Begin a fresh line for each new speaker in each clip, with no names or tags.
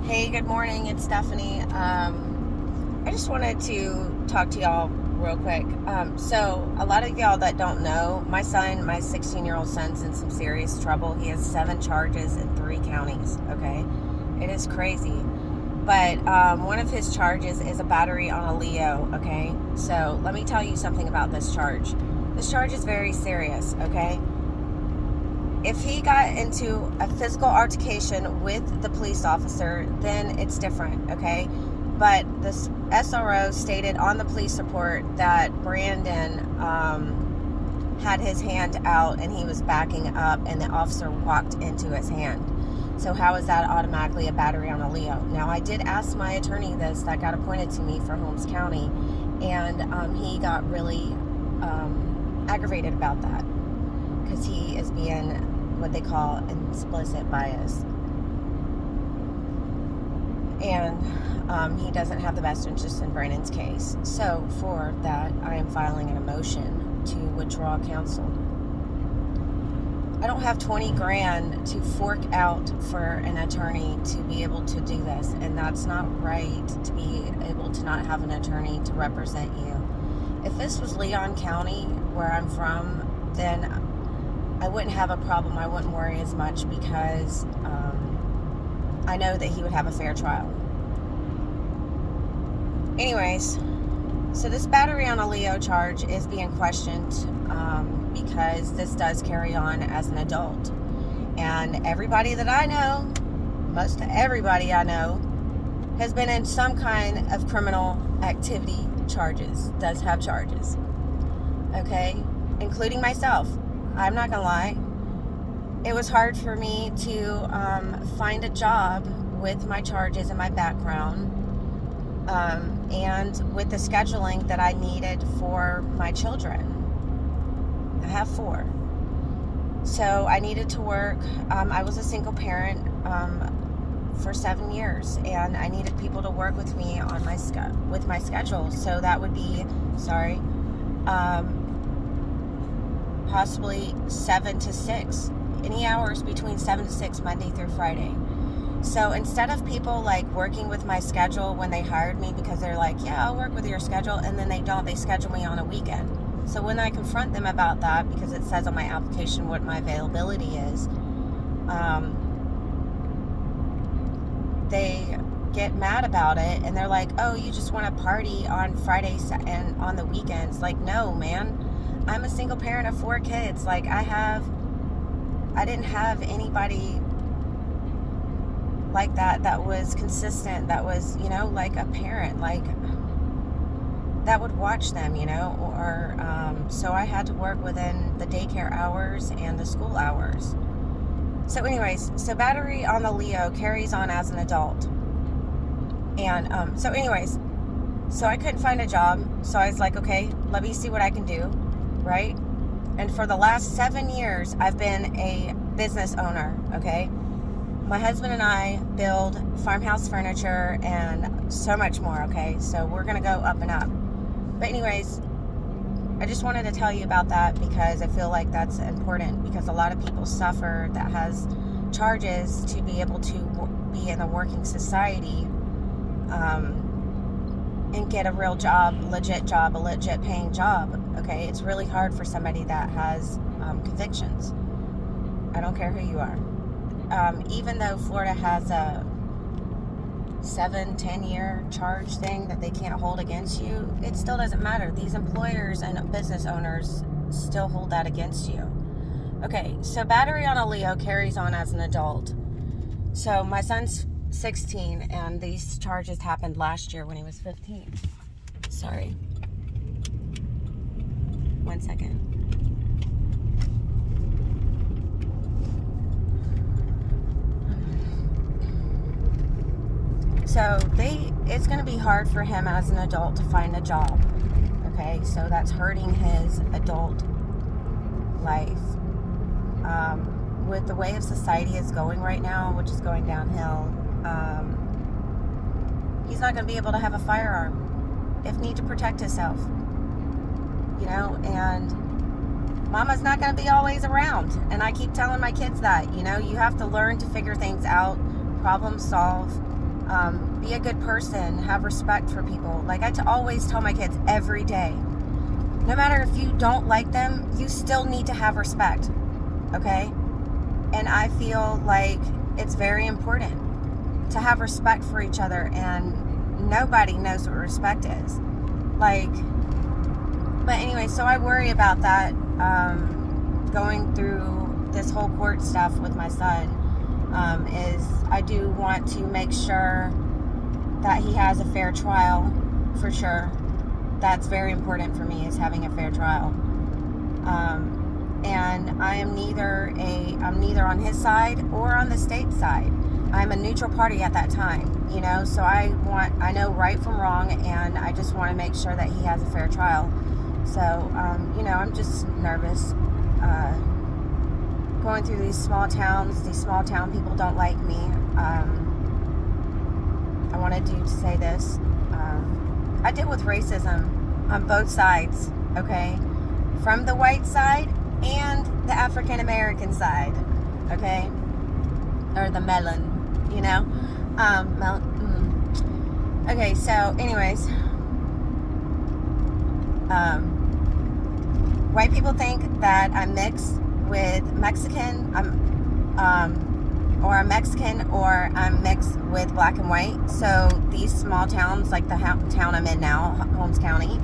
Hey, good morning. It's Stephanie. I just wanted to talk to y'all real quick. So, a lot of y'all that don't know, my 16-year-old son's in some serious trouble. He has 7 charges in 3 counties. Okay, it is crazy. But one of his charges is a battery on a Leo. Okay, so let me tell you something about this charge. This charge is very serious. Okay. If he got into a physical altercation with the police officer, then it's different, okay? But the SRO stated on the police report that Brandon had his hand out and he was backing up and the officer walked into his hand. So how is that automatically a battery on a Leo? Now, I did ask my attorney this that got appointed to me for Holmes County, and he got really aggravated about that because he is being what they call implicit bias. And he doesn't have the best interest in Brandon's case. So for that, I am filing an motion to withdraw counsel. I don't have 20 grand to fork out for an attorney to be able to do this. And that's not right, to be able to not have an attorney to represent you. If this was Leon County, where I'm from, then I wouldn't have a problem. I wouldn't worry as much because I know that he would have a fair trial. Anyways, so this battery on a Leo charge is being questioned because this does carry on as an adult. And everybody that I know, most everybody I know, has been in some kind of criminal activity does have charges. Okay? Including myself. I'm not gonna lie, it was hard for me to find a job with my charges and my background, and with the scheduling that I needed for my children. I have 4, so I needed to work. I was a single parent for 7 years, and I needed people to work with me on my schedule. So that would be possibly 7 to 6, any hours between 7 to 6, Monday through Friday. So instead of people like working with my schedule when they hired me, because they're like, yeah, I'll work with your schedule, and then they schedule me on a weekend. So when I confront them about that, because it says on my application what my availability is, they get mad about it, and they're like, oh, you just want to party on Fridays and on the weekends. Like, no, man. I'm a single parent of 4 kids. Like, I didn't have anybody like that was consistent, that was, like a parent, like, that would watch them, or, so I had to work within the daycare hours and the school hours. So anyways, so battery on the Leo carries on as an adult. And, so I couldn't find a job. So I was like, okay, let me see what I can do. Right? And for the last 7 years, I've been a business owner, okay? My husband and I build farmhouse furniture and so much more, okay? So we're going to go up and up. But anyways, I just wanted to tell you about that because I feel like that's important, because a lot of people suffer that has charges to be able to be in a working society and get a real job, a legit paying job. Okay, it's really hard for somebody that has convictions. I don't care who you are. Even though Florida has a 7-10 year charge thing that they can't hold against you, it still doesn't matter. These employers and business owners still hold that against you. Okay, so battery on a Leo carries on as an adult. So my son's 16, and these charges happened last year when he was 15. Sorry. 1 second. So it's going to be hard for him as an adult to find a job. Okay, so that's hurting his adult life. With the way of society is going right now, which is going downhill, he's not going to be able to have a firearm if need to protect himself. And mama's not going to be always around. And I keep telling my kids that, you have to learn to figure things out, problem solve, Be a good person. Have respect for people. Like I always tell my kids every day, no matter if you don't like them, you still need to have respect. Okay? And I feel like it's very important to have respect for each other, and nobody knows what respect is. Like, but anyway, so I worry about that, going through this whole court stuff with my son, is I do want to make sure that he has a fair trial, for sure. That's very important for me, is having a fair trial. And I'm neither on his side or on the state's side. I'm a neutral party at that time, you know, so I know right from wrong, and I just want to make sure that he has a fair trial. So, you know, I'm just nervous, going through these small town people don't like me. I wanted to say this, I deal with racism on both sides, okay, from the white side and the African American side, okay, or the melon, you know, okay, so anyways, white people think that I'm mixed with Mexican, or I'm Mexican, or I'm mixed with black and white. So these small towns, like the town I'm in now, Holmes County,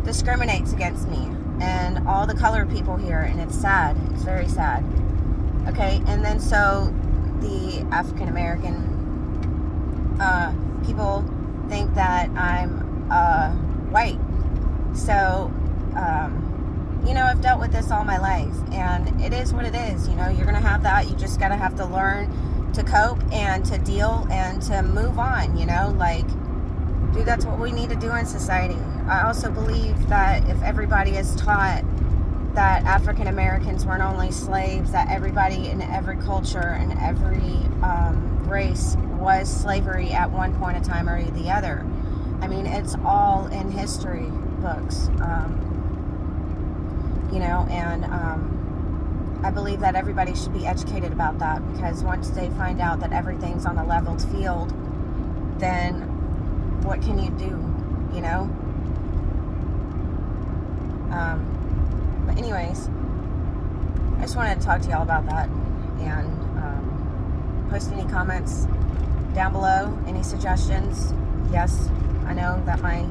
discriminates against me and all the colored people here, and it's sad. It's very sad. Okay, and then so the African American people think that I'm white. So, you know, I've dealt with this all my life, and it is what it is. You know, you're gonna have that. You just gotta have to learn to cope and to deal and to move on. You know, like, dude, that's what we need to do in society. I also believe that if everybody is taught that African Americans weren't only slaves, that everybody in every culture and every race was slavery at one point in time or the other. I mean, it's all in history books, you know, and I believe that everybody should be educated about that, because once they find out that everything's on a leveled field, then what can you do, you know? But anyways, I just wanted to talk to y'all about that, and post any comments down below, any suggestions. Yes, I know that my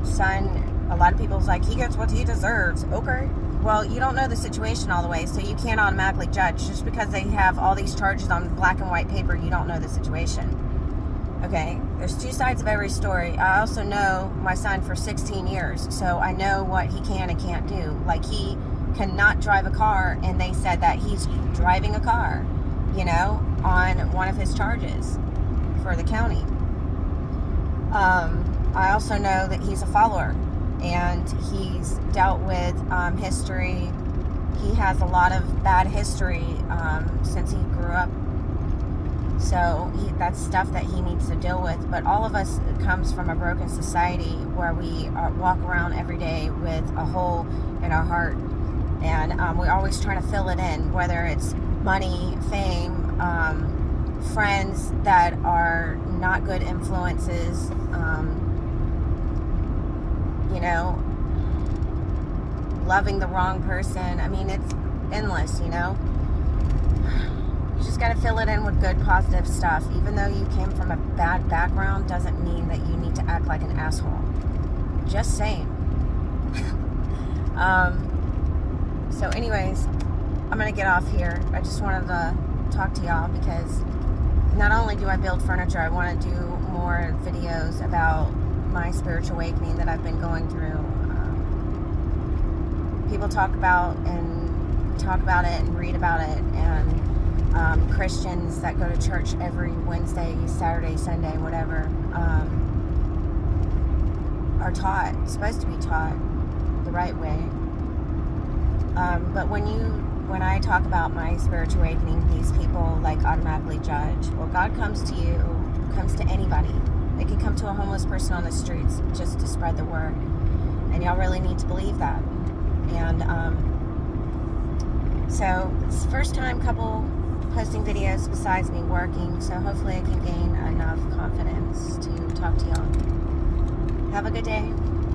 son, a lot of people's like, he gets what he deserves. Okay, well, you don't know the situation all the way, so you can't automatically judge. Just because they have all these charges on black and white paper, you don't know the situation. Okay, there's two sides of every story. I also know my son for 16 years, so I know what he can and can't do. Like, he cannot drive a car, and they said that he's driving a car, you know, on one of his charges for the county. I also know that he's a follower, and he's dealt with history. He has a lot of bad history since he grew up. So that's stuff that he needs to deal with. But all of us comes from a broken society where we walk around every day with a hole in our heart. And we're always trying to fill it in, whether it's money, fame, friends that are not good influences, you know, loving the wrong person. I mean, it's endless, you know. You just got to fill it in with good, positive stuff. Even though you came from a bad background, doesn't mean that you need to act like an asshole. Just saying. So anyways, I'm going to get off here. I just wanted to talk to y'all, because not only do I build furniture, I want to do more videos about my spiritual awakening that I've been going through. People talk about it and read about it, and Christians that go to church every Wednesday, Saturday, Sunday, whatever, are supposed to be taught the right way. But when I talk about my spiritual awakening, these people like automatically judge. Well, God comes to you, comes to anybody. It can come to a homeless person on the streets just to spread the word. And y'all really need to believe that. And So it's the first time couple posting videos besides me working, so hopefully I can gain enough confidence to talk to y'all. Have a good day.